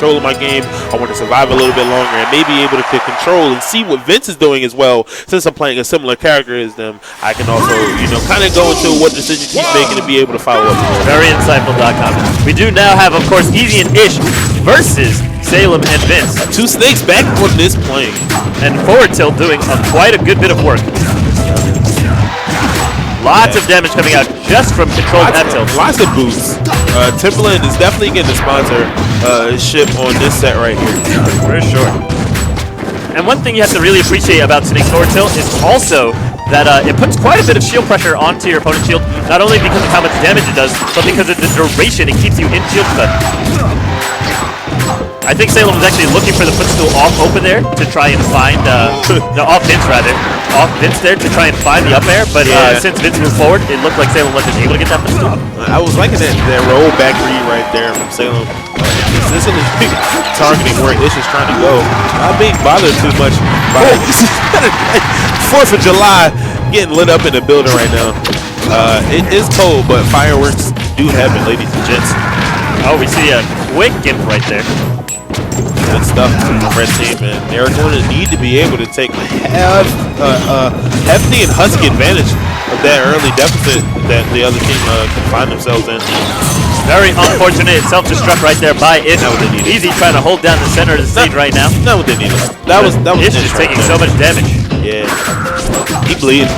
control of my game. I want to survive a little bit longer and maybe able to control and see what Vince is doing as well. Since I'm playing a similar character as them, I can also, you know, kind of go into what decisions he's making to be able to follow up. Very insightful.com. We do now have, of course, Eazy and Ish versus Salem and Vince. Two snakes back on this plane. And forward tilt doing quite a good bit of work. Lots of damage coming out just from controlled F tilt. Lots of boosts. Timberland is definitely getting a sponsorship on this set right here. For sure. And one thing you have to really appreciate about Snake's forward tilt is also that it puts quite a bit of shield pressure onto your opponent's shield, not only because of how much damage it does, but because of the duration it keeps you in shield stun. I think Salem was actually looking for the footstool off open there to try and find, no, off Vince rather, off Vince there to try and find the up air, but since Vince moved forward, it looked like Salem wasn't able to get that footstool. I was liking that roll back read right there from Salem. Consistently targeting where Ish is trying to go. Not being bothered too much by this is kind of like 4th of July getting lit up in the building right now. It is cold, but fireworks do happen, ladies and gents. Oh, we see a quick gimp right there. Good stuff from the red team, and they're going to need to be able to take hefty and husky advantage of that early deficit that the other team can find themselves in. Very unfortunate self-destruct right there by Ish. Eazy trying to hold down the center of the stage right now. Not what they needed. That was Ish is taking so much damage. Yeah, he bleeding.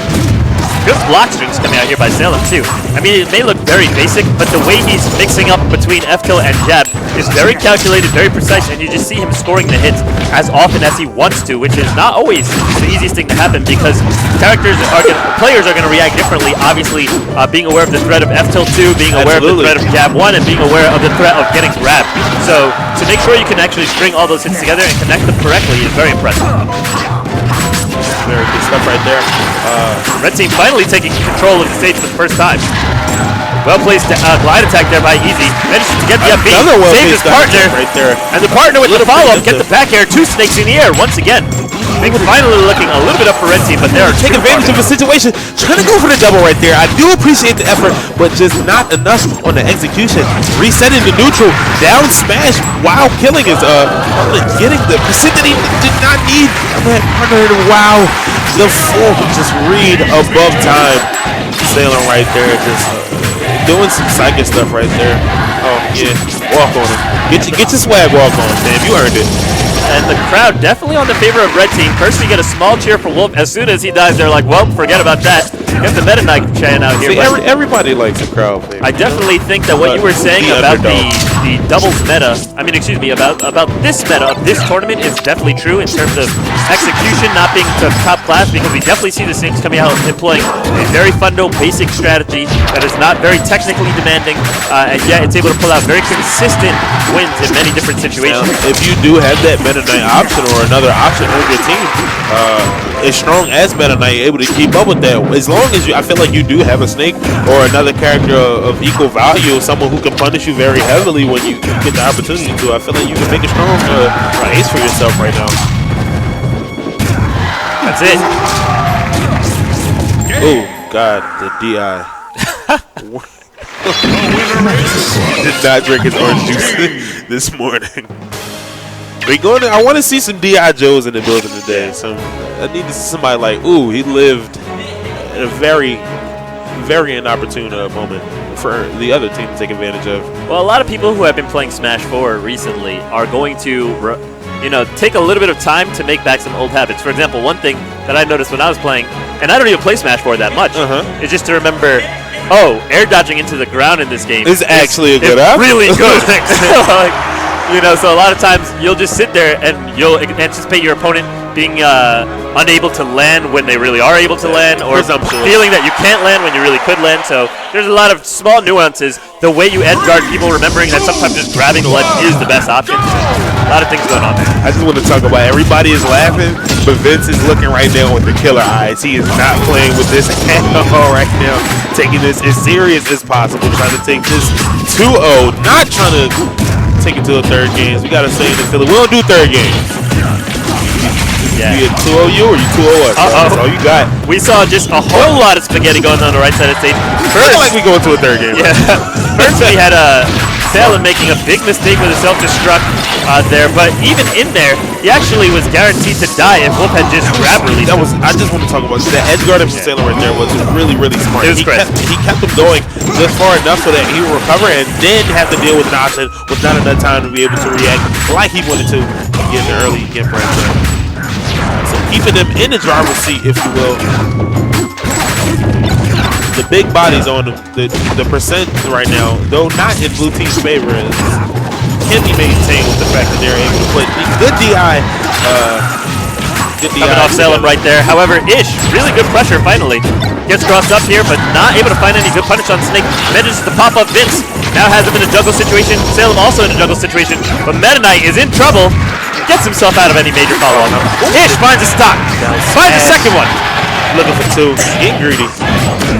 Good block strings coming out here by Salem too. I mean, it may look very basic, but the way he's mixing up between F-tilt and jab is very calculated, very precise, and you just see him scoring the hits as often as he wants to, which is not always the easiest thing to happen because players are going to react differently. Obviously, being aware of the threat of F-tilt 2, being aware of the threat of jab 1, and being aware of the threat of getting grabbed. So to make sure you can actually string all those hits together and connect them correctly is very impressive. Very good stuff right there. Red team finally taking control of the stage for the first time. Well-placed glide attack there by Eazy. Manages to get the up B. Saves his partner. Right there. And the partner with the follow-up get the back air. 2 snakes in the air once again. Things finally looking a little bit up for Red team, but they are taking advantage of the situation. Trying to go for the double right there. I do appreciate the effort, but just not enough on the execution. Resetting the neutral. Down smash while killing his getting the percent that he did not need. Wow. The full just read above time. Salem right there, just doing some psychic stuff right there. Oh yeah, walk on him. Get your swag walk on, man. You earned it. And the crowd definitely on the favor of Red Team. First we get a small cheer for Wolf. As soon as he dies, they're like, well, forget about that. Get the Meta Knight chant out here. See, everybody likes the crowd favor. I definitely think that what you were saying about the doubles meta, excuse me, about this meta of this tournament is definitely true in terms of execution not being to top class, because we definitely see the Saints coming out employing a very fundamental basic strategy that is not very technically demanding, and yet it's able to pull out very consistent wins in many different situations. Now, if you do have that Meta Knight option or another option on your team, as strong as Meta Knight, able to keep up with that, as long as I feel like you do have a snake or another character of equal value, someone who can punish you very heavily when you get the opportunity to, I feel like you can make a strong case for yourself right now. That's it. Oh God, the DI. He did not drink his orange juice this morning. I want to see some D.I. Joes in the building today. I need to see somebody like, ooh, he lived in a very, very inopportune moment for the other team to take advantage of. Well, a lot of people who have been playing Smash 4 recently are going to, take a little bit of time to make back some old habits. For example, one thing that I noticed when I was playing, and I don't even play Smash 4 that much, is just to remember, air dodging into the ground in this game is actually a good option. Really good. So a lot of times you'll just sit there and you'll anticipate your opponent being unable to land when they really are able to land, or feeling that you can't land when you really could land. So there's a lot of small nuances. The way you edge guard people, remembering that sometimes just grabbing the ledge is the best option. A lot of things going on there. I just want to talk about everybody is laughing, but Vince is looking right now with the killer eyes. He is not playing with this at all right now. Taking this as serious as possible, trying to take this 2-0, not trying to take it to a third game. We gotta say in the Philly, we don't do third games. You get 2-0 you or you 2-0 us. That's all you got. We saw just a whole lot of spaghetti going on the right side of the stage. First, like we go into a third game. Yeah. First we had Salem making a big mistake with a self-destruct there, but even in there, he actually was guaranteed to die if Wolf had just grab released. I just want to talk about the edge guard of Salem right there was really, really smart. It was he kept him going just far enough so that he would recover and then have to deal with an option with not enough time to be able to react like he wanted to get in the early game frame. So keeping them in the driver's seat, if you will. The big bodies on them, the percent right now, though not in blue team's favor, can be maintained with the fact that they're able to play good DI. Coming off Salem right there. However, Ish, really good pressure finally. Gets crossed up here, but not able to find any good punish on Snake. Manages to pop up Vince. Now has him in a juggle situation. Salem also in a juggle situation. But Meta Knight is in trouble. Gets himself out of any major follow-up. Ish finds a stock. Finds a second one. Looking for two. Getting greedy.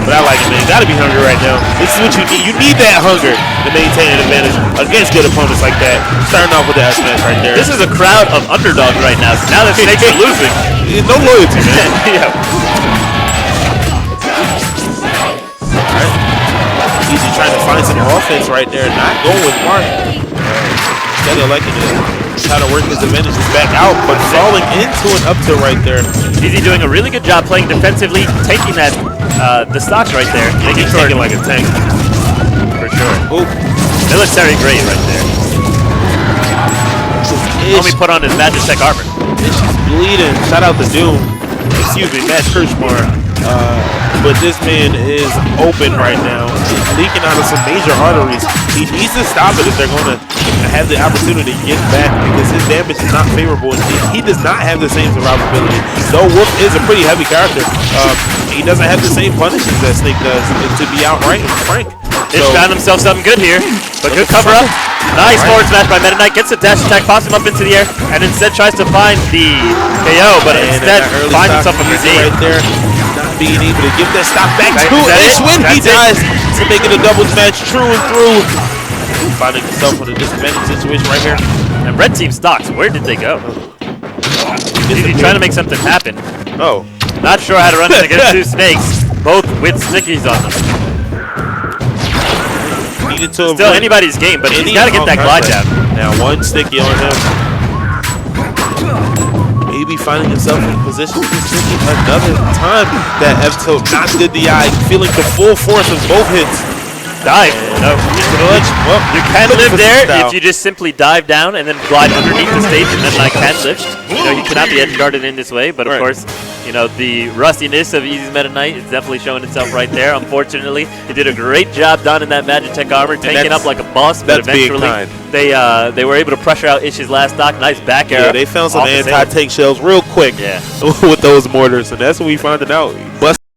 But I like it, man. You gotta be hungry right now. This is what you need. You need that hunger to maintain an advantage against good opponents like that. Starting off with that smash right there. This is a crowd of underdogs right now. So now that Snakes are losing. No loyalty, man. Yeah. Alright. Eazy trying to find some offense right there. Not going with Mark. Instead of liking to try to work his advantages back out, but falling into an up tilt right there. Eazy doing a really good job playing defensively, taking that the stocks right there. Making sure like a tank. For sure. Ooh. Military grade right there. Homie put on his Magitech armor. She's bleeding. Shout out to Doom. Excuse me, Matt Kirschmar. But this man is open right now. He's leaking out of some major arteries. He needs to stop it if they're going to have the opportunity to get back because his damage is not favorable. He does not have the same survivability. Though Wolf is a pretty heavy character, he doesn't have the same punishes that Snake does to be outright frank. Ish found himself something good here, but good cover up. Nice forward smash by Meta Knight. Gets a dash attack, pops him up into the air, and instead tries to find the KO, but instead finds himself a grenade. Right there. Not being able to give that stock back to Ish when he dies to make it a double match true and through. Finding himself in a disadvantage situation right here. And red team stocks, where did they go? Eazy trying to make something happen. Oh. Not sure how to run it against two Snakes, both with stickies on them. Still anybody's game, but he's got to get that glide down. Now one sticky on him. Maybe finding himself in a position to sticky another time. That F-tilt, not good DI, feeling the full force of both hits. Dive. No. Well, you can live there if you just simply dive down and then glide underneath the stage, and then I can lift. You know, you cannot be edge guarded in this way, but of course, you know, the rustiness of Eazy's Meta Knight is definitely showing itself right there. Unfortunately, he did a great job donning that Magitech armor, tanking up like a boss, but eventually they were able to pressure out Ish's last stock. Nice back arrow. Yeah, they found some anti-tank shells real quick with those mortars, and that's what we finding out.